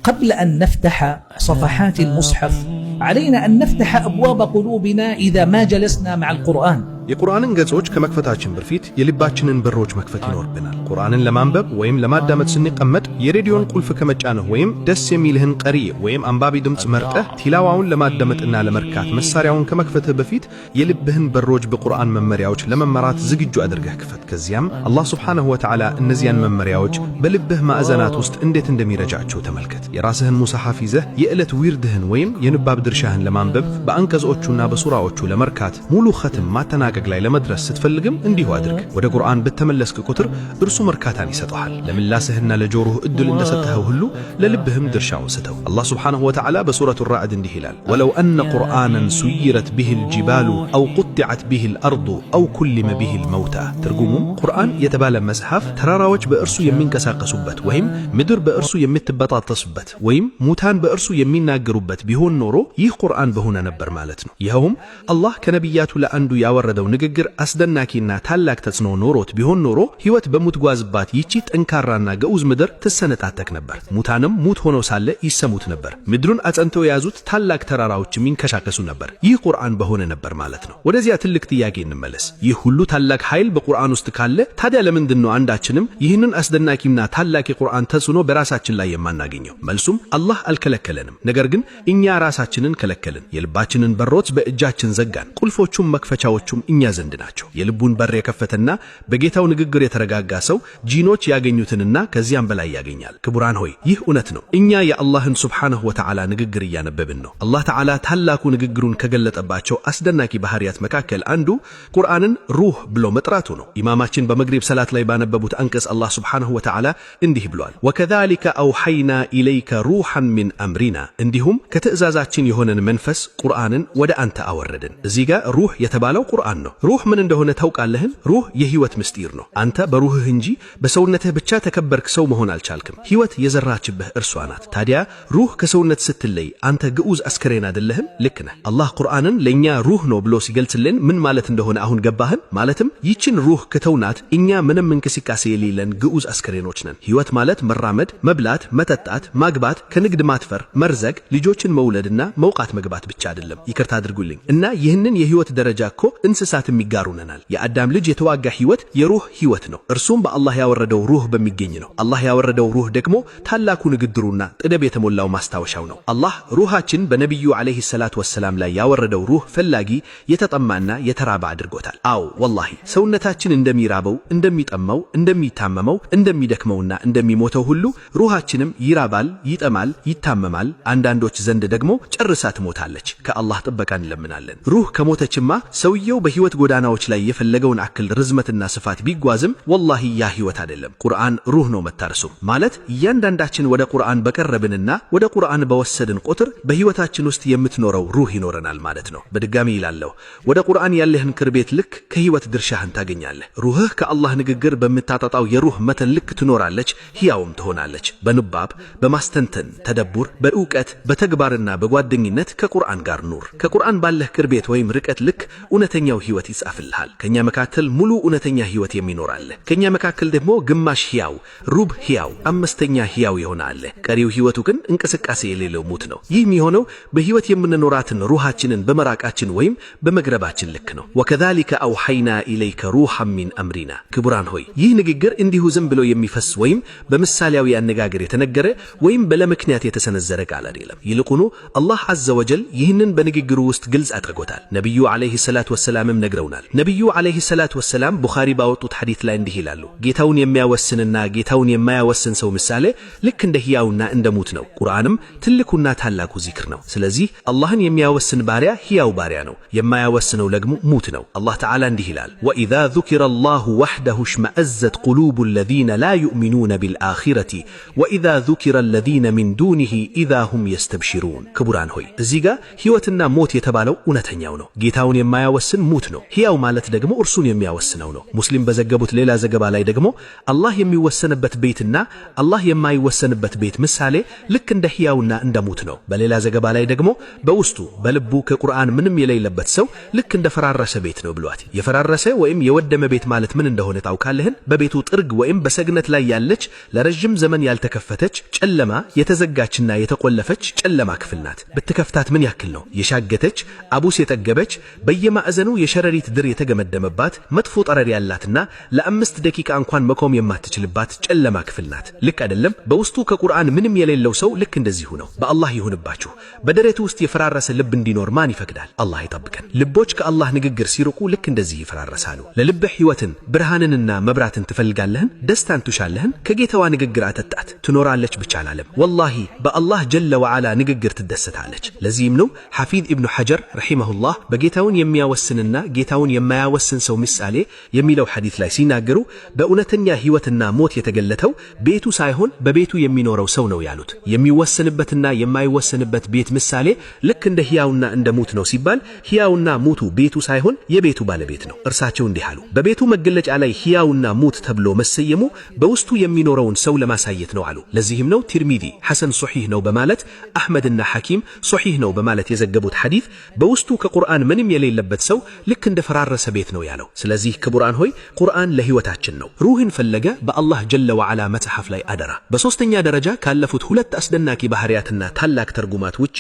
قبل أن نفتح صفحات المصحف علينا أن نفتح أبواب قلوبنا إذا ما جلسنا مع القرآن. የቁርአንን ገጾች ከመክፈታችን በፊት የልባችንን በሮች መክፈት ይኖርብናል። ቁርአንን ለማንበብ ወይም ለማዳመጥ ስንቀመጥ የሬዲዮን ቁልፍ ከመጫንህ ወይም ደስ የሚልህን ቀሪ ወይም አንባቢ ድምጽ መርጠህ ቲላዋውን ለማዳመጥና ለመርካት መሳሪያውን ከመክፈትህ በፊት የልብህን በሮች በቁርአን መመሪያዎች ለመመራት ዝግጁ አድርገህ ክፈት። ከዚያም አላህ ሱብሓነሁ ወተዓላ እነዚያን መመሪያዎች በልብህ ማዕዘናት ውስጥ እንዴት እንደሚረጃቸው ተመልከት። የራስህን ሙስሐፍ ይዘህ የዕለት ዊርድህን ወይም የንባብ ድርሻህን ለማንበብ በአንቀጾቹና በሱራዎቹ ለመርካት ሙሉ ኸትም ማጠናቀቅ ላይ ለመድረስ ስትፈልግም እንዲሁ አድርግ። ወደ ቁርአን በተመለስክ ቁጥር እርሱ መርካታን ይሰጣል። ለምላስህና ለጆሮህ እድል እንደሰጠኸው ሁሉ ለልብህም ድርሻውን ሰጠው። አላህ ሱብሓነሁ ወተዓላ በሱረቱ ራዕድ እንዲህ ይላል፣ ወለው አነ ቁርአንን ሱይረት ቢሂል ጂባሉ አው ቁጥዐት ቢሂል አርዱ አው ኩሊመ ቢሂል መውታ። ትርጉሙም ቁርአን የተባለ መጽሐፍ ተራራዎች በእርሱ የሚንቀሳቀሱበት ወይም ምድር በእርሱ የምትበጣጠስበት ወይም ሙታን በእርሱ የሚናገሩበት ቢሆን ኖሮ ይህ ቁርአን በሆነ ነበር ማለት ነው። ይኸውም አላህ ከነቢያቱ ለአንዱ ያወረደው ንግግር አስደናቂና ታላቅ ተጽዕኖ ኖሮት ቢሆን ኖሮ ሕይወት በምትጓዝባት ይቺ ጠንካራና ገዑዝ ምድር ትሰነጣጠቅ ነበር። ሙታንም ሙት ሆነው ሳለ ይሰሙት ነበር። ምድሩን አጸንተው የያዙት ታላቅ ተራራዎችም ይንከሻከሱ ነበር። ይህ ቁርአን በሆነ ነበር ማለት ነው። ወደዚያ ትልቅ ጥያቄ እንመለስ። ይህ ሁሉ ታላቅ ኃይል በቁርአን ውስጥ ካለ ታዲያ ለምንድን ነው አንዳችንም ይህንን አስደናቂና ታላቅ የቁርአን ተጽዕኖ በራሳችን ላይ የማናገኘው? መልሱም አላህ አልከለከለንም፣ ነገር ግን እኛ ራሳችንን ከለከልን። የልባችንን በሮች በእጃችን ዘጋን። ቁልፎቹም መክፈቻዎቹም እኛ ዘንድ ናቸው። የልቡን በር የከፈተና በጌታው ንግግር የተረጋጋ ሰው ጂኖች ያገኙትንና ከዚያም በላይ ያገኛል። ክቡራን ሆይ ይህ እውነት ነው። እኛ የአላህን ሱብሓነሁ ወተዓላ ንግግር እያነበብን ነው። አላህ ተዓላ ታላቁ ንግግሩን ከገለጠባቸው አስደናቂ ባህሪያት መካከል አንዱ ቁርአንን ሩህ ብሎ መጥራቱ ነው። ኢማማችን በመግሪብ ሰላት ላይ ባነበቡት አንቀጽ አላህ ሱብሓነሁ ወተዓላ እንዲህ ብሏል፣ ወከዛሊከ አውሐይና ኢለይከ ሩሐን ሚን አምሪና፣ እንዲሁም ከትእዛዛችን የሆነን መንፈስ ቁርአንን ወደ አንተ አወረድን። እዚህ ጋር ሩህ የተባለው ቁርአን ነው። ሩህ ምን እንደሆነ ታውቃለህን? ሩህ የህይወት ምስጢር ነው። አንተ በሩህህ እንጂ በሰውነትህ ብቻ ተከበርክ ሰው መሆን አልቻልክም። ህይወት የዘራችብህ እርሷ ናት። ታዲያ ሩህ ከሰውነት ስትለይ አንተ ግዑዝ አስከሬን አይደለህም? ልክ ነህ። አላህ ቁርአንን ለኛ ሩህ ነው ብሎ ሲገልጽልን ምን ማለት እንደሆነ አሁን ገባህን? ማለትም ይችን ሩህ ከተውናት እኛ ምንም እንቅስቃሴ የሌለን ግዑዝ አስከሬኖች ነን። ህይወት ማለት መራመድ፣ መብላት፣ መጠጣት፣ ማግባት፣ ከንግድ ማትፈር፣ መርዘግ፣ ልጆችን መውለድና መውቃት መግባት ብቻ አይደለም። ይቅርታ አድርጉልኝ እና ይህንን የህይወት ደረጃ እኮ እንስሳት የሚጋሩነናል። የአዳም ልጅ የተዋጋ ህይወት የሩህ ህይወት ነው። እርሱም በአላህ ያወረደው ሩህ በሚገኝ ነው። አላህ ያወረደው ሩህ ደግሞ ታላቁ ንግግሩና ጥበብ የተሞላው ማስታወሻው ነው። አላህ ሩሃችን በነቢዩ ዓለይሂ ሰላቱ ወሰላም ላይ ያወረደው ሩህ ፈላጊ፣ የተጠማና የተራበ አድርጎታል። አዎ ወላሂ ሰውነታችን እንደሚራበው፣ እንደሚጠማው፣ እንደሚታመመው፣ እንደሚደክመውና እንደሚሞተው ሁሉ ሩሃችንም ይራባል፣ ይጠማል፣ ይታመማል። አንዳንዶች ዘንድ ደግሞ ጨርሳ ትሞታለች። ከአላህ ጥበቃ እንለምናለን። ሩህ ከሞተችማ ሰውየው በህይወት ጎዳናዎች ላይ የፈለገውን አክል ርዝመትና ስፋት ቢጓዝም ወላሂ ያ ህይወት አይደለም። ቁርአን ሩህ ነው መታረሱ ማለት እያንዳንዳችን ወደ ቁርአን በቀረብንና ወደ ቁርአን በወሰድን ቁጥር በህይወታችን ውስጥ የምትኖረው ሩህ ይኖረናል ማለት ነው። በድጋሚ ይላለሁ፣ ወደ ቁርአን ያለህን ክርቤት ልክ ከህይወት ድርሻህን ታገኛለህ። ሩህህ ከአላህ ንግግር በምታጣጣው የሩህ መጠን ልክ ትኖራለች፣ ህያውም ትሆናለች። በንባብ በማስተንተን ተደቡር፣ በእውቀት በተግባርና በጓደኝነት ከቁርአን ጋር ኑር። ከቁርአን ባለህ ክርቤት ወይም ርቀት ልክ እውነተኛው ህይወት ይጻፍልሃል። ከኛ መካከል ሙሉ እውነተኛ ህይወት የሚኖር አለ። ከኛ መካከል ደግሞ ግማሽ ህያው፣ ሩብ ህያው፣ አምስተኛ ህያው የሆነ አለ። ቀሪው ህይወቱ ግን እንቅስቃሴ የሌለው ሙት ነው። ይህ የሚሆነው በህይወት የምንኖራትን ሩሃችንን በመራቃችን ወይም በመግረባችን ልክ ነው። ወከዛሊከ አውሐይና ኢለይከ ሩሐን ሚን አምሪና። ክቡራን ሆይ ይህ ንግግር እንዲሁ ዝም ብሎ የሚፈስ ወይም በምሳሌያዊ አነጋገር የተነገረ ወይም በለምክንያት የተሰነዘረ ቃል አይደለም። ይልቁኑ አላህ ዐዘ ወጀል ይህንን በንግግሩ ውስጥ ግልጽ አድርጎታል። ነቢዩ ዓለይሂ ሰላቱ ወሰላምም ነግረውናል። ነቢዩ ዓለይሂ ሰላቱ ወሰላም ቡኻሪ ባወጡት ሐዲት ላይ እንዲህ ይላሉ፣ ጌታውን የሚያወስንና ጌታውን የማያወስን ሰው ምሳሌ ልክ እንደ ህያውና እንደ ሙት ነው። ቁርአንም ትልቁና ታላቁ ዚክር ነው። ስለዚህ አላህን የሚያወስን ባሪያ ህያው ባሪያ ነው፣ የማያወስነው ደግሞ ሙት ነው። አላህ ተዓላ እንዲህ ይላል፣ ወኢዛ ذكر الله وحده اشمأزت قلوب الذين لا يؤمنون بالآخرة وإذا ذكر الذين من دونه إذا هم يستبشرون። ክቡራን ሆይ እዚህ ጋር ህይወትና ሞት የተባለው እውነተኛው ነው። ጌታውን የማያወስን ሙት ነው። ሕያው ማለት ደግሞ እርሱን የሚያወስነው ነው። ሙስሊም በዘገቡት ሌላ ዘገባ ላይ ደግሞ አላህ የሚወሰንበት ቤትና አላህ የማይወሰንበት ቤት ምሳሌ ልክ እንደ ሕያውና እንደ ሙት ነው። በሌላ ዘገባ ላይ ደግሞ በውስጡ በልቡ ከቁርአን ምንም የሌለበት ሰው ልክ እንደ ፈራረሰ ቤት ነው ብሏት። የፈራረሰ ወይም የወደመ ቤት ማለት ምን እንደሆነ ታውቃለህን? በቤቱ ጥርግ ወይም በሰግነት ላይ ያለች ለረጅም ዘመን ያልተከፈተች ጨለማ የተዘጋችና የተቆለፈች ጨለማ ክፍል ናት። ብትከፍታት ምን ያክል ነው? የሻገተች አቡስ የጠገበች በየማዕዘኑ የሸረሪት ድር የተገመደመባት መጥፎ ጠረር ያላትና ለአምስት ደቂቃ እንኳን መቆም የማትችልባት ጨለማ ክፍል ናት። ልክ አይደለም? በውስጡ ከቁርአን ምንም የሌለው ሰው ልክ እንደዚሁ ነው። በአላህ ይሁንባችሁ፣ በደረቱ ውስጥ የፈራረሰ ልብ እንዲኖር ማን ይፈቅዳል? አላህ ይጠብቀን። ልቦች ከአላህ ንግግር ሲርቁ ልክ እንደዚህ ይፈራረሳሉ። ለልብህ ሕይወትን ብርሃንንና መብራትን ትፈልጋለህን? ደስታን ትሻለህን? ከጌታዋ ንግግር አጠጣት፣ ትኖራለች ብቻ አላለም። ወላሂ በአላህ ጀለ ወዓላ ንግግር ትደሰታለች። ለዚህም ነው ሐፊዝ ኢብኑ ሐጀር ረሂመሁላህ በጌታውን የሚያወስንና ጌታውን የማያወስን ሰው ምሳሌ የሚለው ሐዲስ ላይ ሲናገሩ በእውነተኛ ሕይወትና ሞት የተገለጠው ቤቱ ሳይሆን በቤቱ የሚኖረው ሰው ነው ያሉት። የሚወሰንበትና የማይወሰንበት ቤት ምሳሌ ልክ እንደ ሕያውና እንደ ሙት ነው ሲባል ሕያውና ሙቱ ቤቱ ሳይሆን የቤቱ ባለቤት ነው። እርሳቸው እንዲህ አሉ፣ በቤቱ መገለጫ ላይ ሕያውና ሙት ተብሎ መሰየሙ በውስጡ የሚኖረውን ሰው ለማሳየት ነው አሉ። ለዚህም ነው ትርሚዚ ሐሰን ሶሒህ ነው በማለት አሕመድና ሐኪም ሶሒህ ነው በማለት የዘገቡት ሐዲስ በውስጡ ከቁርአን ምንም የሌለበት ሰው ልክ እንደ ፈራረሰ ቤት ነው ያለው። ስለዚህ ክቡራን ሆይ ቁርአን ለሕይወታችን ነው። ሩህን ፈለገ በአላህ ጀለ ወዓላ መጽሐፍ ላይ አደራ። በሶስተኛ ደረጃ ካለፉት ሁለት አስደናቂ ባህሪያትና ታላቅ ተርጉማት ውጪ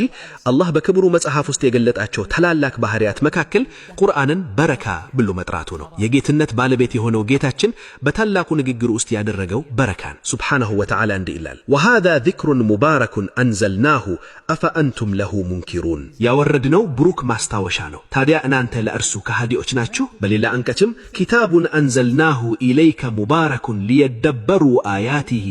አላህ በክብሩ መጽሐፍ ውስጥ የገለጣቸው ታላላቅ ባህሪያት መካከል ቁርአንን በረካ ብሎ መጥራቱ ነው። የጌትነት ባለቤት የሆነው ጌታችን በታላቁ ንግግር ውስጥ ያደረገው በረካን ሱብሓነሁ ወተዓላ እንዲህ ይላል፣ ወሃዛ ዚክሩን ሙባረኩን አንዘልናሁ አፈአንቱም ለሁ ሙንኪሩን። ያወረድነው ብሩክ ማስታወሻ ነው፣ ታዲያ እናንተ ለእርሱ ከሃዲዎች ናችሁ? በሌላ አንቀጽም ኪታቡን አንዘልናሁ ኢለይከ ሙባረኩን ሊየደበሩ አያቲሂ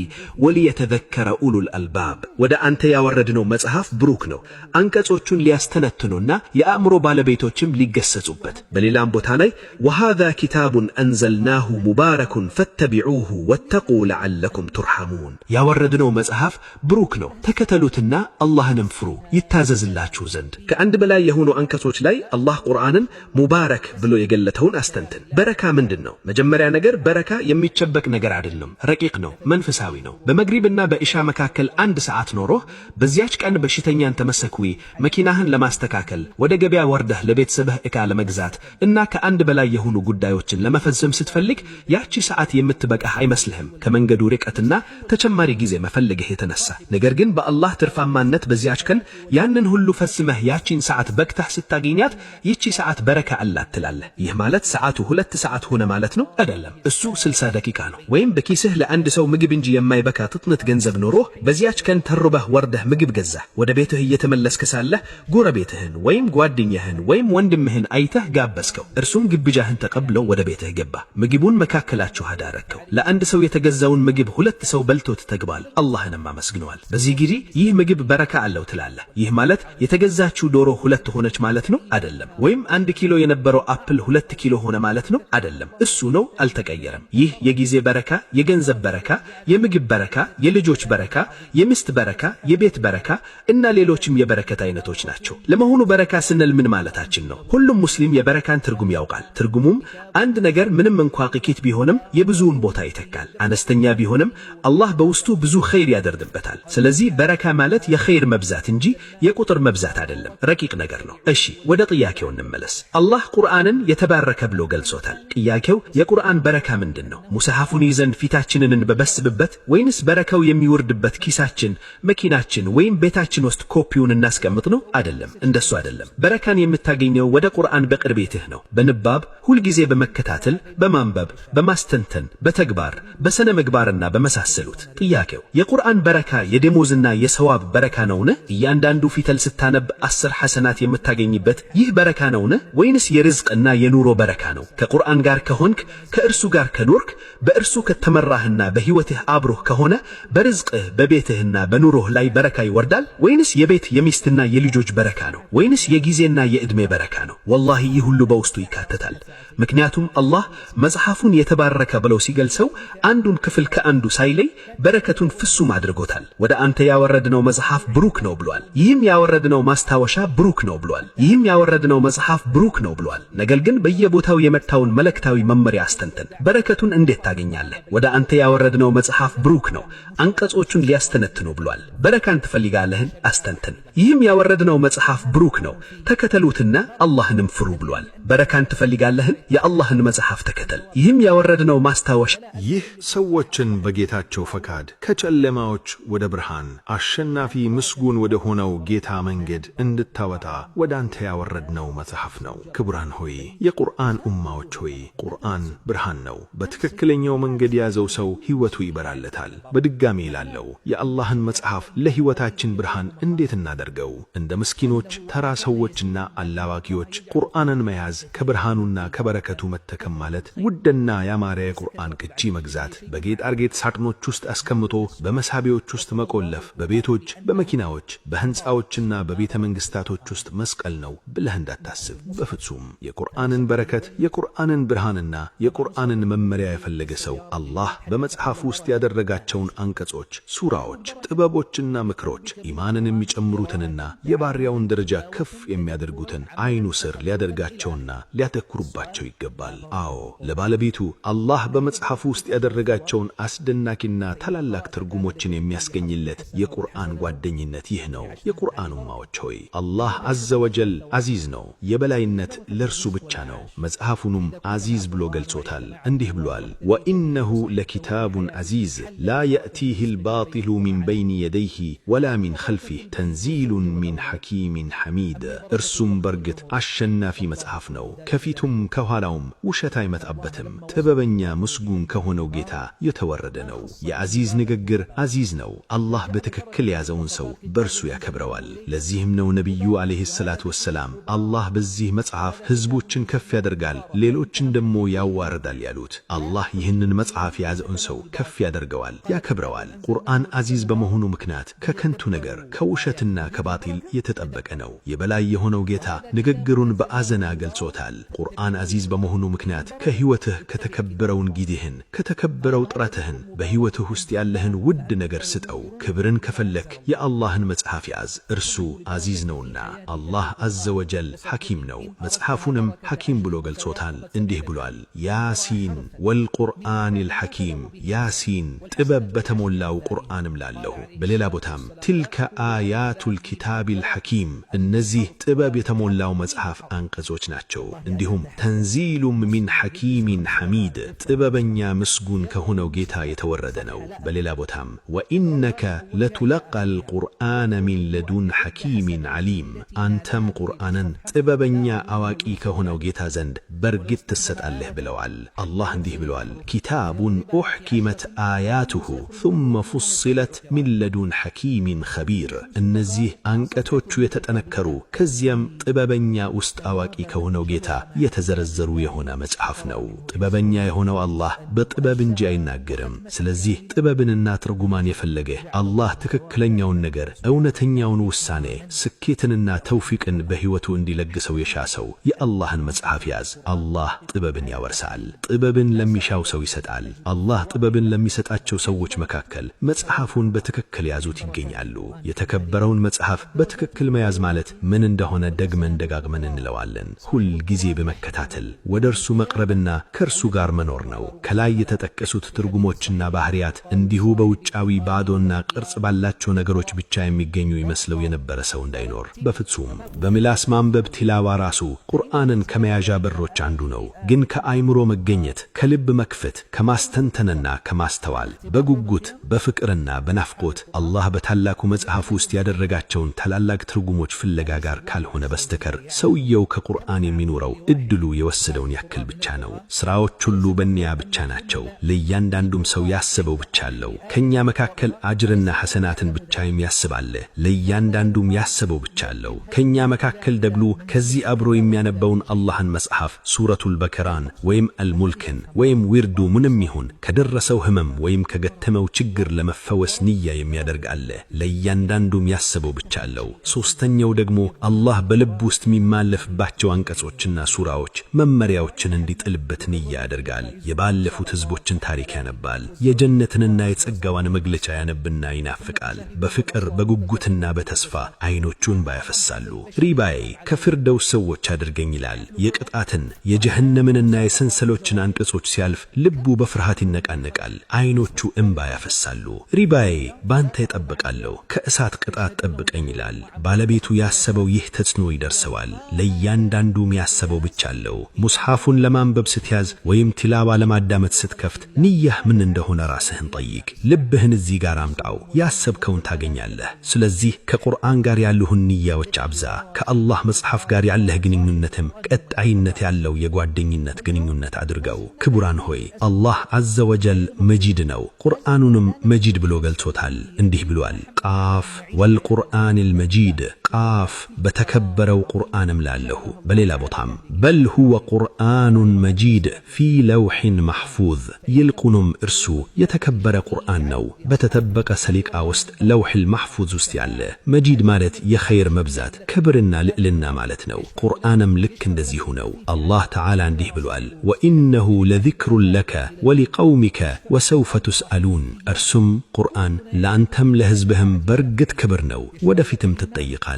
ወሊየተዘከረ ኡሉል አልባብ። ወደ አንተ ያወረድነው መጽሐፍ ብሩክ ነው፣ አንቀጾቹን ሊያስተነትኑና የአእምሮ ባለቤቶችም ሊገሰጹበት። በሌላም ቦታ ላይ ወሃዛ ኪታቡን አንዘልናሁ ሙባረኩን ፈተቢዑሁ ወተቁ ለዓለኩም ቱርሐሙን። ያወረድነው መጽሐፍ ብሩክ ነው፣ ተከተሉትና አላህንም ፍሩ ይታዘዝላችሁ ዘንድ። ከአንድ በላይ የሆኑ አንቀጾች ላይ አላህ ቁርአንን ሙባረክ ብሎ የገለተውን አስተንትን። በረካ ምንድን ነው? መጀመሪያ ነገር በረካ የሚጨበቅ ነገር አይደለም፣ ረቂቅ ነው፣ መንፈሳዊ ነው። በመግሪብና በኢሻ መካከል አንድ ሰዓት ኖሮህ በዚያች ቀን በሽተኛን ተመሰክዊ መኪናህን ለማስተካከል ወደ ገበያ ወርደህ ለቤተሰብህ ዕቃ ለመግዛት እና ከአንድ በላይ የሆኑ ጉዳዮችን ለመፈጸም ስትፈልግ ያቺ ሰዓት የምትበቃህ አይመስልህም ከመንገዱ ርቀትና ተጨማሪ ጊዜ መፈለግህ የተነሳ። ነገር ግን በአላህ ትርፋማነት በዚያች ቀን ያንን ሁሉ ፈጽመህ ያቺን ሰዓት በቅተህ ስታገኛት ይቺ ሰዓት በረካ አላት ትላለህ። ይህ ማለት ሰዓቱ 2 ሰዓት ሆነ ማለት ነው? አይደለም፣ እሱ 60 ደቂቃ ነው። ወይም በኪስህ ለአንድ ሰው ምግብ እንጂ የማይበካ ጥጥነት ገንዘብ ኖሮህ በዚያች ቀን ተርበህ ወርደህ ምግብ ገዛህ። ወደ ቤትህ እየተመለስክ ሳለህ ጎረቤትህን ወይም ጓደኛህን ወይም ወንድምህን አይተህ ጋበዝከው። እርሱም ግብዣህን ተቀብለው ወደ ቤትህ ገባ። ምግቡን መካከላችሁ አዳረከው። ለአንድ ሰው የተገዛውን ምግብ 2 ሰው በልቶት ተግባል፣ አላህንም አመስግነዋል። በዚህ ጊዜ ይህ ምግብ በረካ አለው ትላለህ። ይህ ማለት የተገዛችው ዶሮ 2 ሆነች ማለት ነው? አይደለም። ወይም 1 ኪሎ የነበረው አፕል 2 ኪሎ ሆነ ማለት ነው? አይደለም። እሱ ነው፣ አልተቀየረም። ይህ የጊዜ በረካ፣ የገንዘብ በረካ፣ የምግብ በረካ፣ የልጆች በረካ፣ የሚስት በረካ፣ የቤት በረካ እና ሌሎችም የበረከት አይነቶች ናቸው። ለመሆኑ በረካ ስንል ምን ማለታችን ነው? ሁሉም ሙስሊም የበረካን ትርጉም ያውቃል። ትርጉሙም አንድ ነገር ምንም እንኳ ጥቂት ቢሆንም የብዙውን ቦታ ይተካል። አነስተኛ ቢሆንም አላህ በውስጡ ብዙ ኸይር ያደርግበታል። ስለዚህ በረካ ማለት የኸይር መብዛት እንጂ የቁጥር መብዛት አይደለም፣ ረቂቅ ነገር ነው። እሺ ወደ ጥያቄው እንመለስ። አላህ ቁርአንን የተባረከ ብሎ ገልጾታል። ጥያቄው የቁርአን በረካ ምንድን ነው? ሙስሐፉን ይዘን ፊታችንን እንበበስብበት ወይንስ በረካው የሚወርድበት ኪሳችን፣ መኪናችን ወይም ቤታችን ውስጥ ኮፒውን እናስቀምጥ ነው? አይደለም፣ እንደሱ አይደለም። በረካን የምታገኘው ወደ ቁርአን በቅርቤትህ ነው። በንባብ ሁልጊዜ በመከታተል በማንበብ በማስተንተን በተግባር በሰነ ምግባርና በመሳሰሉት። ጥያቄው የቁርአን በረካ የደሞዝና የሰዋብ በረካ ነውን? እያንዳንዱ ፊደል ስታነብ 10 ሐሰናት የምታገኝበት ይህ በረካ ነውን? ወይንስ የርዝቅና የኑሮ በረካ ነው? ከቁርአን ጋር ከሆንክ፣ ከእርሱ ጋር ከኖርክ፣ በእርሱ ከተመራህና በሕይወትህ አብሮህ ከሆነ በርዝቅህ በቤትህና በኑሮህ ላይ በረካ ይወርዳል? ወይንስ የቤት የሚስትና የልጆች በረካ ነው? ወይንስ የጊዜና የዕድሜ በረካ ነው? ወላሂ ይህ ሁሉ በውስጡ ይካተታል። ምክንያቱም አላህ መጽሐፉን የተባረከ ብለው ሲገልጸው አንዱን ክፍል ከአንዱ ሳይለይ በረከቱን ፍሱም አድርጎታል። ወደ አንተ ያወረድነው መጽሐፍ ብሩክ ነው ብሏል። ይህም ያወረድነው ማስታወሻ ብሩክ ነው ብሏል። ይህም ያወረድነው መጽሐፍ ብሩክ ነው ብሏል። ብሏል። ነገር ግን በየቦታው የመጣውን መለክታዊ መመሪያ አስተንተን። በረከቱን እንዴት ታገኛለህ? ወደ አንተ ያወረድነው መጽሐፍ ብሩክ ነው፣ አንቀጾቹን ሊያስተነትኑ ብሏል። በረካን ትፈልጋለህን? አስተንትን። ይህም ያወረድነው መጽሐፍ ብሩክ ነው፣ ተከተሉትና አላህንም ፍሩ ብሏል። በረካን ትፈልጋለህን? የአላህን መጽሐፍ ተከተል። ይህም ያወረድነው ማስታወሻ። ይህ ሰዎችን በጌታቸው ፈቃድ ከጨለማዎች ወደ ብርሃን አሸናፊ ምስጉን ወደ ሆነው ጌታ መንገድ እንድታወጣ ወደ አንተ ያወረድነው መጽሐፍ ነው። ክቡራን ሆይ፣ የቁርአን ኡማዎች ሆይ፣ ቁርአን ብርሃን ነው። በትክክለኛው መንገድ የያዘው ሰው ሕይወቱ ይበራለታል። በድጋሚ ይላለው የአላህን መጽሐፍ ለሕይወታችን ብርሃን እንዴት እናደርገው? እንደ ምስኪኖች ተራ ሰዎችና አላዋቂዎች ቁርአንን መያዝ ከብርሃኑና ከበረከቱ መተከም ማለት ውድና ያማረ የቁርአን ቅጂ መግዛት፣ በጌጣጌጥ ሳጥኖች ውስጥ አስቀምጦ በመሳቢያዎች ውስጥ መቆለፍ፣ በቤቶች፣ በመኪናዎች፣ በህንፃዎችና በቤተ መንግስታቶች ውስጥ መስቀል ነው ብለህ እንዳታስብ በፍጹም። የቁርአንን በረከት፣ የቁርአንን ብርሃንና የቁርአንን መመሪያ የፈለገ ሰው አላህ በመጽሐፍ ውስጥ ያደረጋቸውን አንቀጾች፣ ሱራዎች፣ ጥበቦችና ምክሮች ኢማንን የሚጨምሩትንና የባሪያውን ደረጃ ከፍ የሚያደርጉትን አይኑ ስር ሊያደርጋቸውና ሊያተኩሩባቸው ይገባል። አዎ ለባለቤቱ አላህ በመጽሐፉ ውስጥ ያደረጋቸውን አስደናቂና ታላላቅ ትርጉሞችን የሚያስገኝለት የቁርአን ጓደኝነት ይህ ነው። የቁርአን ኡማዎች ሆይ አላህ አዘ ወጀል አዚዝ ነው፣ የበላይነት ለርሱ ብቻ ነው። መጽሐፉንም አዚዝ ብሎ ገልጾታል። እንዲህ ብሏል፣ ወኢነሁ ለኪታቡን አዚዝ ላ የእቲህ ልባጢሉ ሚን በይን የደይህ ወላ ሚን ኸልፊህ ተንዚሉን ሚን ሐኪሚን ሐሚድ። እርሱም በርግጥ አሸናፊ መጽሐፍ ነው፣ ከፊቱም ከኋላውም ውሸት አይመጣበትም፣ ጥበበኛ ምስጉን ከሆነው ጌታ የተወረደ ነው። የአዚዝ ንግግር አዚዝ ነው። አላህ በትክክል የያዘውን ሰው በርሱ ያከብረዋል። ለዚህም ነው ነቢዩ ዓለይሂ ሰላቱ ወሰላም አላህ በዚህ መጽሐፍ ሕዝቦችን ከፍ ያደርጋል፣ ሌሎችን ደግሞ ያዋርዳል ያሉት። አላህ ይህንን መጽሐፍ የያዘውን ሰው ከፍ ያደርገዋል፣ ያከብረዋል። ቁርአን አዚዝ በመሆኑ ምክንያት ከከንቱ ነገር ከውሸትና ከባጢል የተጠበቀ ነው። የበላይ የሆነው ጌታ ንግግሩን በአዘና ገልጾታል። ቁርአን አዚዝ በመሆኑ ምክንያት ከሕይወትህ ከተከበረውን ጊዜህን ከተከበረው ጥረትህን በሕይወትህ ውስጥ ያለህን ውድ ነገር ስጠው። ክብርን ከፈለክ የአላህን መጽሐፍ ያዝ፣ እርሱ አዚዝ ነውና። አላህ አዘ ወጀል ሐኪም ነው። መጽሐፉንም ሐኪም ብሎ ገልጾታል። እንዲህ ብሏል፣ ያሲን ወልቁርአኒል ሐኪም። ያሲን ጥበብ በተሞላው ቁርአንም ላለሁ። በሌላ ቦታም ትልከ አያቱል ኪታቢል ሐኪም፣ እነዚህ ጥበብ የተሞላው መጽሐፍ አንቀጾች ናቸው። እንዲሁም ተንዚሉም ሚን ሐኪሚን ሐሚድ፣ ጥበበኛ ምስጉን ከሆነው ጌታ የተወረደ ነው። በሌላ ቦታም ወኢነከ ለቱለቃል ቁርአነ ሚን ለዱን ሐኪሚን ዓሊም፣ አንተም ቁርአንን ጥበበኛ አዋቂ ከሆነው ጌታ ዘንድ በርግጥ ትሰጣለህ ብለዋል። አላህ እንዲህ ብለዋል፣ ኪታቡን ኡሕኪመት አያቱሁ ثم ፉስለት ሚን ለዱን ሐኪሚን ኸቢር። እነዚህ አንቀቶቹ የተጠነከሩ ከዚያም ጥበበኛ ውስጥ አዋቂ ከሆነው ጌታ የተዘረዘሩ የሆነ መጽሐፍ ነው። ጥበበኛ የሆነው አላህ በጥበብ እንጂ አይናገርም። ስለዚህ ጥበብንና ትርጉማን የፈለገ አላህ ትክክለኛውን ነገር፣ እውነተኛውን ውሳኔ፣ ስኬትንና ተውፊቅን በሕይወቱ እንዲለግሰው የሻ ሰው የአላህን መጽሐፍ ያዝ። አላህ ጥበብን ያወርሳል፣ ጥበብን ለሚሻው ሰው ይሰጣል። አላህ ጥበብን ለሚሰጣቸው ሰዎች መካከል መጽሐፉን በትክክል ያዙት ይገኛሉ። የተከበረውን መጽሐፍ በትክክል መያዝ ማለት ምን እንደሆነ ደግመን ደጋግመን እንለዋለን። ሁል ጊዜ በመከታተል ወደ እርሱ መቅረብና ከእርሱ ጋር መኖር ነው። ከላይ የተጠቀሱት ትርጉሞችና ባህሪያት እንዲሁ በውጫዊ ባዶና ቅርጽ ባላቸው ነገሮች ብቻ የሚገኙ ይመስለው የነበረ ሰው እንዳይኖር በፍጹም። በምላስ ማንበብ ቲላዋ ራሱ ቁርአንን ከመያዣ በሮች አንዱ ነው። ግን ከአይምሮ መገኘት፣ ከልብ መክፈት፣ ከማስተንተንና ከማስተዋል፣ በጉጉት በፍቅርና በናፍቆት አላህ በታላቁ መጽሐፍ ውስጥ ያደረጋቸውን ታላላቅ ትርጉሞች ፍለጋ ጋር ካልሆነ በስተከር ሰውየው ከቁርአን የሚኖረው እድሉ የወሰደውን ያክል ብቻ ነው። ስራዎች ሁሉ በኒያ ብቻ ናቸው። ለእያንዳንዱም ሰው ያሰበው ብቻ አለው። ከኛ መካከል አጅርና ሐሰናትን ብቻ የሚያስባለ፣ ለእያንዳንዱም ያሰበው ብቻ አለው። ከኛ መካከል ደግሞ ከዚህ አብሮ የሚያነበውን አላህን መጽሐፍ ሱረቱል በከራን ወይም አልሙልክን ወይም ዊርዱ ምንም ይሁን ከደረሰው ህመም ወይም ከገተመው ችግር ለመፈወስ ንያ የሚያደርግ አለ። ለእያንዳንዱም ያሰበው ብቻ አለው። ሶስተኛው ደግሞ አላህ በልብ ውስጥ የሚማለፍባቸው አንቀጾችና ሱራዎች መመሪያዎችን እንዲጥልበት ንያ ያደርጋል። የባለፉት ህዝቦችን ታሪክ ያነባል። የጀነትንና የጸጋዋን መግለጫ ያነብና ይናፍቃል። በፍቅር በጉጉትና በተስፋ አይኖቹን ባያፈሳሉ። ሪባዬ ከፍርደውስ ሰዎች አድርገኝ አድርገኝ ይላል። የቅጣትን የጀሃነምንና የሰንሰሎችን አንቀጾች ሲያልፍ ልቡ በፍርሃት ይነቃነቃል፣ አይኖቹ እንባ ያፈሳሉ። ሪባዬ ባንተ እጠብቃለሁ፣ ከእሳት ቅጣት ጠብቀኝ ይላል። ባለቤቱ ያሰበው ይህ ተጽዕኖ ይደርሰዋል። ለእያንዳንዱም ያሰበው ብቻ አለው። ሙስሐፉን ለማንበብ ስትያዝ ወይም ቲላዋ ለማዳመጥ ስትከፍት ንያህ ምን እንደሆነ ራስህን ጠይቅ። ልብህን እዚህ ጋር አምጣው፣ ያሰብከውን ታገኛለህ። ስለዚህ ከቁርአን ጋር ያሉህን ንያዎች አብዛ። ከአላህ መጽሐፍ ጋር ያለህ ግንኙነትም ቀጣይነት ያለው የጓደኝነት ግንኙነት አድርገው። ክቡራን ሆይ አላህ ዐዘ ወጀል መጂድ ነው። ቁርአኑንም መጂድ ብሎ ገልጾታል። እንዲህ ብሏል፣ ቃፍ ወልቁርአኒል መጂድ፣ ቃፍ በተከበረው ቁርአንም ላለሁ። በሌላ ቦታም በል ሁወ ቁርአኑን መጂድ ፊ ለውሒን መሕፉዝ፣ ይልቁንም እርሱ የተከበረ ቁርአን ነው በተጠበቀ ሰሊቃ ውስጥ ለውሒል መሕፉዝ ውስጥ ያለ። መጂድ ማለት የኸይር መብዛት ክብርና ልዕልና ማለት ነው። ቁርአንም ልክ እንደዚሁ ነው። አላህ ተዓላ እንዲህ ብሏል፣ ወኢነሁ ለዚክሩን ለከ ወሊቀውሚከ ወሰውፈ ቱስአሉን፣ እርሱም ቁርአን ለአንተም ለሕዝብህም በርግጥ ክብር ነው፣ ወደፊትም ትጠይቃላችሁ።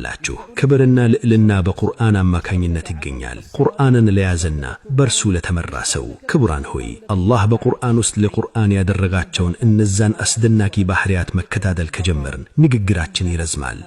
ክብርና ልዕልና በቁርአን አማካኝነት ይገኛል። ቁርአንን ለያዘና በርሱ ለተመራ ሰው። ክቡራን ሆይ አላህ በቁርአን ውስጥ ለቁርአን ያደረጋቸውን እነዛን አስደናቂ ባህሪያት መከታተል ከጀመርን ንግግራችን ይረዝማል።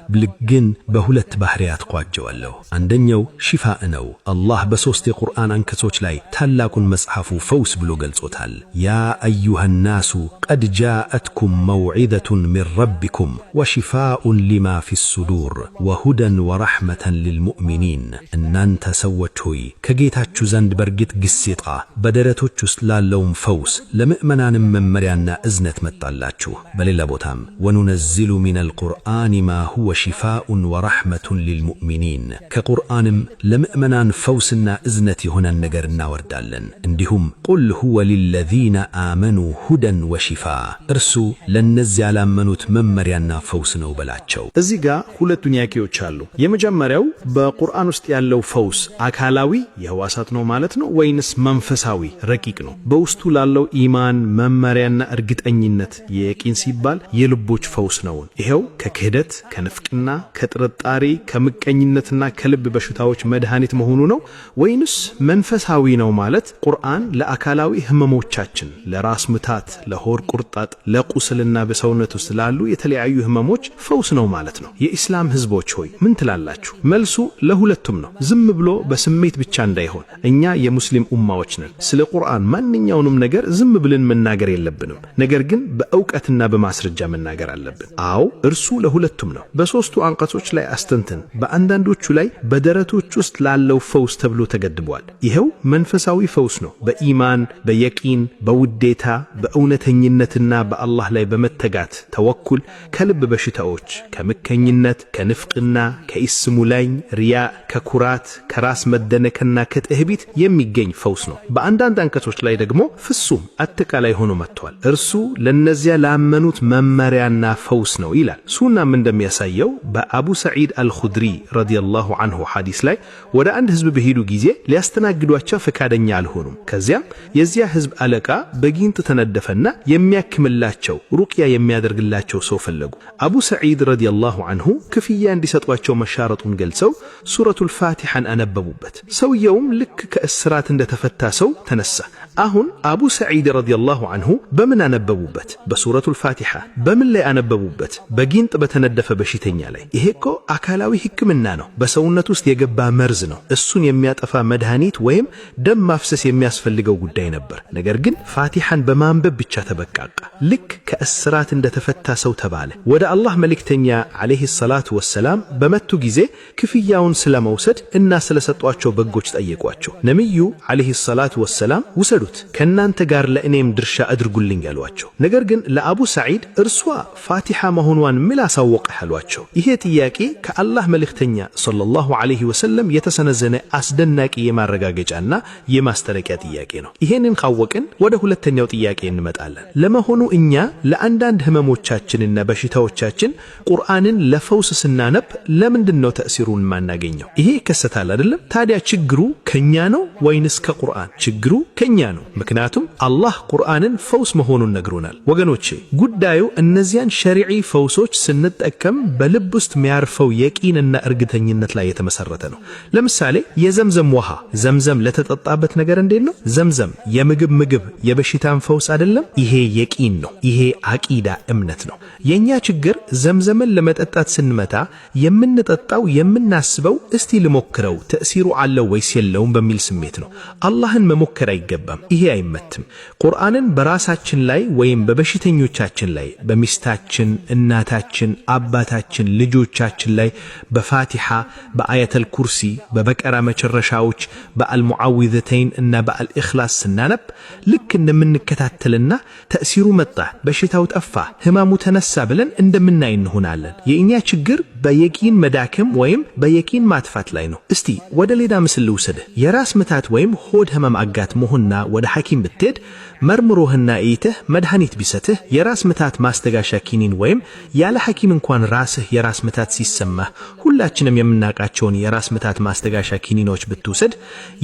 ግን በሁለት ባህሪያት ቋጀዋለሁ። አንደኛው ሽፋእ ነው። አላህ በሶስት የቁርአን አንቀጾች ላይ ታላቁን መጽሐፉ ፈውስ ብሎ ገልጾታል። ያ አዩሃ ናሱ ቀድ ጃአትኩም መውዒዘቱን ሚን ረቢኩም ወሽፋኡን ሊማ ፊ ሱዱር ወሁደን ወረሕመተን ልልሙእሚኒን። እናንተ ሰዎች ሆይ ከጌታችሁ ዘንድ በርግጥ ግሴጣ በደረቶች ውስጥ ላለውም ፈውስ ለምእመናንም መመሪያና እዝነት መጣላችሁ። በሌላ ቦታም ወኑነዚሉ ሚነል ቁርአን ማ ሁወ ሽፋኡን ወረሕመቱን ልልሙእሚኒን፣ ከቁርአንም ለምእመናን ፈውስና እዝነት የሆነን ነገር እናወርዳለን። እንዲሁም ቁል ሁወ ሊለዚነ አመኑ ሁደን ወሽፋ፣ እርሱ ለነዚያ ላመኑት መመሪያና ፈውስ ነው በላቸው። እዚህ ጋር ሁለት ጥያቄዎች አሉ። የመጀመሪያው በቁርአን ውስጥ ያለው ፈውስ አካላዊ የህዋሳት ነው ማለት ነው ወይንስ መንፈሳዊ ረቂቅ ነው? በውስጡ ላለው ኢማን መመሪያና እርግጠኝነት የቂን ሲባል የልቦች ፈውስ ነው። ይሄው ከክህደት ከንፍቅና ከጥርጣሬ ከምቀኝነትና ከልብ በሽታዎች መድኃኒት መሆኑ ነው ወይንስ መንፈሳዊ ነው ማለት ቁርአን ለአካላዊ ህመሞቻችን ለራስ ምታት፣ ለሆድ ቁርጣት፣ ለቁስልና በሰውነት ውስጥ ላሉ የተለያዩ ህመሞች ፈውስ ነው ማለት ነው? የኢስላም ህዝቦች ሆይ ምን ትላላችሁ? መልሱ ለሁለቱም ነው። ዝም ብሎ በስሜት ብቻ እንዳይሆን። እኛ የሙስሊም ኡማዎች ነን። ስለ ቁርአን ማንኛውንም ነገር ዝም ብለን መናገር የለብንም። ነገር ግን በእውቀትና በማስረጃ መናገር አለብን። አዎ እርሱ ለሁለቱም ነው። በሶስቱ አንቀጾች ላይ አስተንትን። በአንዳንዶቹ ላይ በደረቶች ውስጥ ላለው ፈውስ ተብሎ ተገድቧል። ይሄው መንፈሳዊ ፈውስ ነው። በኢማን በየቂን በውዴታ በእውነተኝነትና በአላህ ላይ በመተጋት ተወኩል ከልብ በሽታዎች ከምቀኝነት ከንፍቅና ከኢስሙ ላይ ሪያ ከኩራት ከራስ መደነክና ከትዕቢት የሚገኝ ፈውስ ነው። በአንዳንድ አንቀጾች ላይ ደግሞ ፍጹም አጠቃላይ ሆኖ መጥቷል። እርሱ ለነዚያ ላመኑት መመሪያና ፈውስ ነው ይላል። ሱናም እንደሚያሳየው በአቡ ሰዒድ አልኹድሪ ረዲየላሁ ዐንሁ ሐዲስ ላይ ወደ አንድ ህዝብ በሄዱ ጊዜ ሊያስተናግዷቸው ፈቃደኛ አልሆኑም። ከዚያም የዚያ ህዝብ አለቃ በጊንጥ ተነደፈና የሚያክምላቸው ሩቅያ የሚያደርግላቸው ሰው ፈለጉ። አቡ ሰዒድ ረዲየላሁ ዐንሁ ክፍያ እንዲሰጧቸው መሻረጡን ገልጸው ሱረቱል ፋቲሐን አነበቡበት። ሰውየውም ልክ ከእስራት እንደተፈታ ሰው ተነሳ። አሁን አቡ ሰዒድ ረዲየላሁ ዐንሁ በምን አነበቡበት? በሱረቱል ፋቲሐ። በምን ላይ አነበቡበት? በጊንጥ በተነደፈ በሽተኛ ላይ። ይሄ እኮ አካላዊ ህክምና ነው። በሰውነት ውስጥ የገባ መርዝ ነው። እሱን የሚያጠፋ መድኃኒት ወይም ደም ማፍሰስ የሚያስፈልገው ጉዳይ ነበር። ነገር ግን ፋቲሐን በማንበብ ብቻ ተበቃቃ። ልክ ከእስራት እንደተፈታ ሰው ተባለ። ወደ አላህ መልእክተኛ ዓለይሂ ሰላቱ ወሰላም በመቱ ጊዜ ክፍያውን ስለመውሰድ እና ስለሰጧቸው በጎች ጠየቋቸው። ነብዩ ዓለይሂ ሰላቱ ወሰላም ውሰዱት፣ ከናንተ ጋር ለእኔም ድርሻ አድርጉልኝ ያሏቸው። ነገር ግን ለአቡ ሰዒድ እርሷ ፋቲሐ መሆኗን ምን አሳወቀህ አሏቸው። ይሄ ጥያቄ ከአላህ መልእክተኛ ሰለላሁ ዐለይሂ ወሰለም የተሰነዘነ አስደናቂ የማረጋገጫና የማስጠንቀቂያ ጥያቄ ነው። ይሄንን ካወቅን ወደ ሁለተኛው ጥያቄ እንመጣለን። ለመሆኑ እኛ ለአንዳንድ ህመሞቻችንና በሽታዎቻችን ቁርአንን ለፈውስ ስናነብ ለምንድን ነው ተእሲሩን ማናገኘው? ይሄ ይከሰታል አይደለም? ታዲያ ችግሩ ከኛ ነው ወይንስ ከቁርአን? ችግሩ ከኛ ነው። ምክንያቱም አላህ ቁርአንን ፈውስ መሆኑን ነግሮናል። ወገኖቼ ጉዳዩ እነዚያን ሸሪዒ ፈውሶች ስንጠቀም በልብ ውስጥ የሚያርፈው የቂንና እርግጠኝነት ላይ የተመሰረተ ነው። ለምሳሌ የዘምዘም ውሃ፣ ዘምዘም ለተጠጣበት ነገር እንዴት ነው? ዘምዘም ምግብ የበሽታን ፈውስ አይደለም። ይሄ የቂን ነው። ይሄ አቂዳ እምነት ነው። የኛ ችግር ዘምዘምን ለመጠጣት ስንመታ የምንጠጣው የምናስበው እስቲ ልሞክረው ተእሲሩ አለው ወይስ የለውም በሚል ስሜት ነው። አላህን መሞከር አይገባም። ይሄ አይመትም። ቁርአንን በራሳችን ላይ ወይም በበሽተኞቻችን ላይ፣ በሚስታችን፣ እናታችን፣ አባታችን፣ ልጆቻችን ላይ በፋቲሃ፣ በአያተል ኩርሲ፣ በበቀራ መጨረሻዎች፣ በአልሙዓዊዘተይን እና በአልኢኽላስ ስናነብ ልክ እንደምንከታተልና ተእሲሩ መጣ፣ በሽታው ጠፋ፣ ህማሙ ተነሳ ብለን እንደምናይ እንሆናለን። የእኛ ችግር በየቂን መዳከም ወይም በየቂን ማጥፋት ላይ ነው። እስቲ ወደ ሌላ ምስል ልውሰድህ። የራስ ምታት ወይም ሆድ ህመም አጋጥሞህና ወደ ሐኪም ብትሄድ መርምሮህና እይተህ መድኃኒት ቢሰጥህ የራስ ምታት ማስተጋሻ ኪኒን ወይም ያለ ሐኪም እንኳን ራስህ የራስ ምታት ሲሰማህ ሁላችንም የምናውቃቸውን የራስ ምታት ማስተጋሻ ኪኒኖች ብትወስድ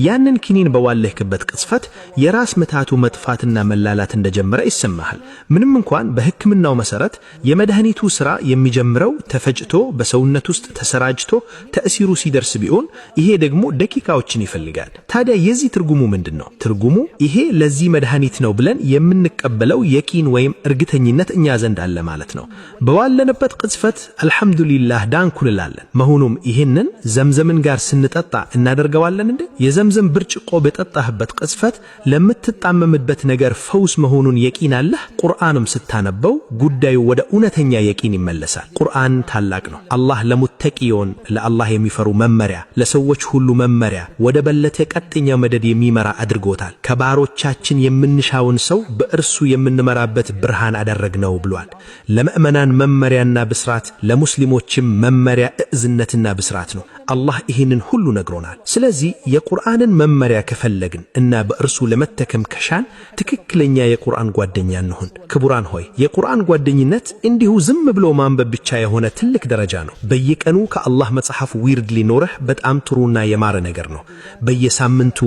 ያንን ኪኒን በዋለህክበት ቅጽበት የራስ ምታቱ መጥፋትና መላላት እንደጀመረ ይሰማሃል። ምንም እንኳን በሕክምናው መሰረት የመድኃኒቱ ሥራ የሚጀምረው ተፈጭቶ በሰውነት ውስጥ ተሰራጭቶ ተእሲሩ ሲደርስ ቢሆን ይሄ ደግሞ ደቂቃዎችን ይፈልጋል። ታዲያ የዚህ ትርጉሙ ምንድነው? ትርጉሙ ይሄ ለዚህ መድኃኒት ነው ብለን የምንቀበለው የቂን ወይም እርግጠኝነት እኛ ዘንድ አለ ማለት ነው። በዋለንበት ቅጽበት አልሐምዱሊላህ ዳንኩ እንላለን። መሆኑም ይሄንን ዘምዘምን ጋር ስንጠጣ እናደርገዋለን እንዴ? የዘምዘም ብርጭቆ በጠጣህበት ቅጽበት ለምትጣመምበት ነገር ፈውስ መሆኑን የቂን አለህ። ቁርአንም ስታነበው ጉዳዩ ወደ እውነተኛ የቂን ይመለሳል። ቁርአን ታላቅ ነው። አላህ ለሙተቂዮን ለአላህ የሚፈሩ መመሪያ፣ ለሰዎች ሁሉ መመሪያ፣ ወደ በለጠ ቀጥተኛ መደድ የሚመራ አድርጎታል። ከባሮቻችን የምንሻውን ሰው በእርሱ የምንመራበት ብርሃን አደረግነው ብሏል። ለምእመናን መመሪያና ብስራት፣ ለሙስሊሞችም መመሪያ እዝነትና ብስራት ነው። አላህ ይህንን ሁሉ ነግሮናል። ስለዚህ የቁርአንን መመሪያ ከፈለግን እና በእርሱ ለመተከም ከሻን ትክክለኛ የቁርአን ጓደኛ እንሁን። ክቡራን ሆይ የቁርአን ጓደኝነት እንዲሁ ዝም ብሎ ማንበብ ብቻ የሆነ ትልቅ ደረጃ ነው። በየቀኑ ከአላህ መጽሐፍ ዊርድ ሊኖርህ በጣም ጥሩና የማረ ነገር ነው። በየሳምንቱ፣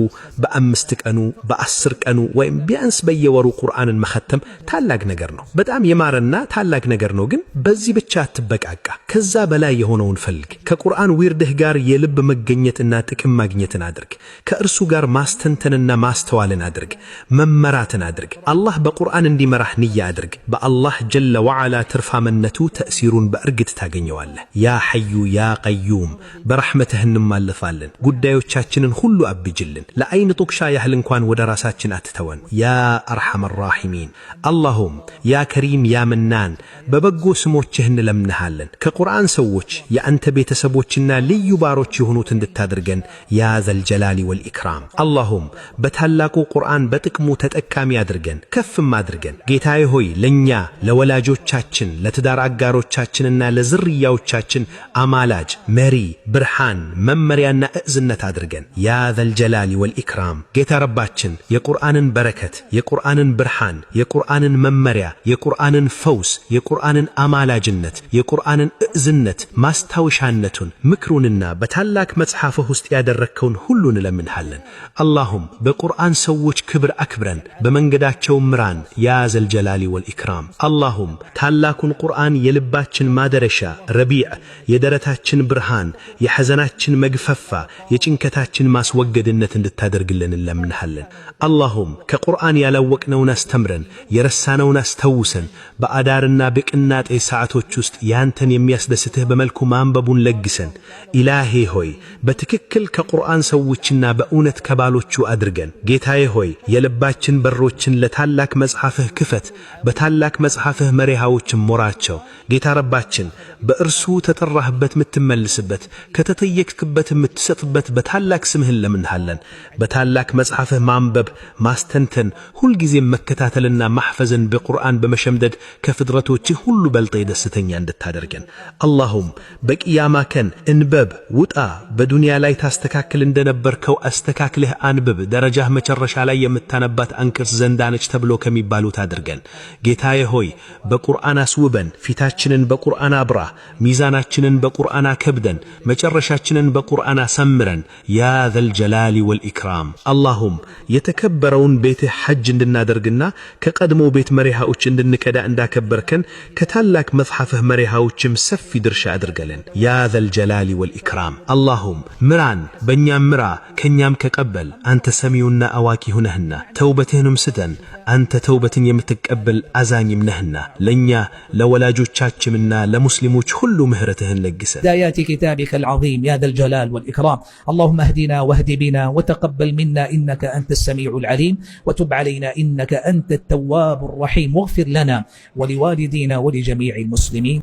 በ5 ቀኑ፣ በ10 ቀኑ ወይም ቢያንስ በየወሩ ቁርአንን መختም ታላቅ ነገር ነው። በጣም የማረና ታላቅ ነገር ነው። ግን በዚህ ብቻ አትበቃቃ። ከዛ በላይ የሆነውን ፈልግ። ከቁርአን ዊርድህ ጋር የልብ መገኘትና ጥቅም ማግኘትን አድርግ። ከእርሱ ጋር ማስተንተንና ማስተዋልን አድርግ። መመራትን አድርግ። አላህ በቁርአን እንዲመራህ ንያ አድርግ። በአላህ ጀለ ወዓላ ትርፋመነቱ ተእሲሩን በእርግጥ ታገኘዋለህ። ያ ሐዩ ያ ቀዩም በረሕመትህ እንማልፋለን። ጉዳዮቻችንን ሁሉ አብጅልን። ለአይን ጡቅሻ ያህል እንኳን ወደ ራሳችን አትተወን። ያ አርሐመ ራሒሚን አላሁም ያ ከሪም ያ መናን በበጎ ስሞችህ እንለምንሃለን። ከቁርአን ሰዎች የአንተ ቤተሰቦችና ልዩ ባሮች የሆኑት እንድታደርገን ያ ዘልጀላሊ ወልኢክራም። አላሁም በታላቁ ቁርአን በጥቅሙ ተጠቃሚ አድርገን ከፍም አድርገን። ጌታዬ ሆይ ለኛ ለወላጆቻችን ለትዳር አጋሮቻችንና ለዝርያዎቻችን አማላጅ መሪ ብርሃን መመሪያና እዝነት አድርገን ያ ዘልጀላሊ ወልኢክራም። ጌታ ረባችን የቁርአንን በረከት የቁርአንን ብርሃን የቁርአንን መመሪያ የቁርአንን ፈውስ የቁርአንን አማላጅነት የቁርአንን እዝነት ማስታወሻነቱን ምክሩንና በታላቅ መጽሐፍህ ውስጥ ያደረከውን ሁሉ እንለምንሃለን። አላሁም በቁርአን ሰዎች ክብር አክብረን በመንገዳቸው ምራን ያ ዘልጀላሊ ወልኢክራም። አላሁም ታላቁን ቁርአን የልባችን ማደረሻ ረቢዕ የደረታችን ብርሃን የሐዘናችን መግፈፋ የጭንቀታችን ማስወገድነት እንድታደርግልን እንለምንሃለን። አላሁም ከቁርአን ያላወቅነውን አስተምረን የረሳነውን አስተውሰን በአዳርና በቅናጤ ሰዓቶች ውስጥ ያንተን የሚያስደስትህ በመልኩ ማንበቡን ለግሰን። ኢላሂ ሆይ በትክክል ከቁርአን ሰዎችና በእውነት ከባሎቹ አድርገን። ጌታዬ ሆይ የልባችን በሮችን ለታላቅ መጽሐፍህ ክፈት፣ በታላቅ መጽሐፍህ መሪሃዎችን ሞራቸው። ጌታ ረባችን በእርሱ ተጠራህበት የምትመልስበት ከተጠየቅክበት የምትሰጥበት በታላቅ ስምህን ለምንሃለን። በታላቅ መጽሐፍህ ማንበብ ማስተንተን ሁልጊዜም መከታተልና ማሕፈዝን በቁርአን በመሸምደድ ከፍጥረቶችህ ሁሉ በልጠ ደስተኛ እንድታደርገን። አላሁም በቂያማ ቀን እንበብ ውጣ በዱንያ ላይ ታስተካክል እንደነበርከው አስተካክለህ አንብብ ደረጃህ መጨረሻ ላይ የምታነባት አንክርስ ዘንዳነች ተብሎ ከሚባሉት አድርገን። ጌታዬ ሆይ በቁርአን አስውበን፣ ፊታችንን በቁርአን አብራ፣ ሚዛናችንን በቁርአን አከብደን፣ መጨረሻችንን በቁርአን አሰምረን። ያ ذا الجلال والإكرام اللهم يتكبرون بيت حج እንድናደርግና ከቀድሞ ቤት መሪሃዎች እንድንቀዳ እንዳከበርከን ከታላቅ መጽሐፍህ መሪሃዎችም ሰፊ ድርሻ አድርገልን ያ ذا الجلال والإكرام اللهم ምራን በእኛም ምራ ከኛም ከቀበል አንተ ሰሚውና አዋቂ ሁነህና ተውበትህንም ስጠን አንተ ተውበትን የምትቀበል አዛኝም ነህና ለኛ ለወላጆቻችንና ለሙስሊሞች ሁሉ ምህረትህን ለግሰ آيات كتابك العظيم يا ذا الجلال والإكرام اللهم اهدنا واهد بنا وتقبل منا إنك أنت السميع العليم وتب علينا إنك أنت التواب الرحيم واغفر لنا ولوالدينا ولجميع المسلمين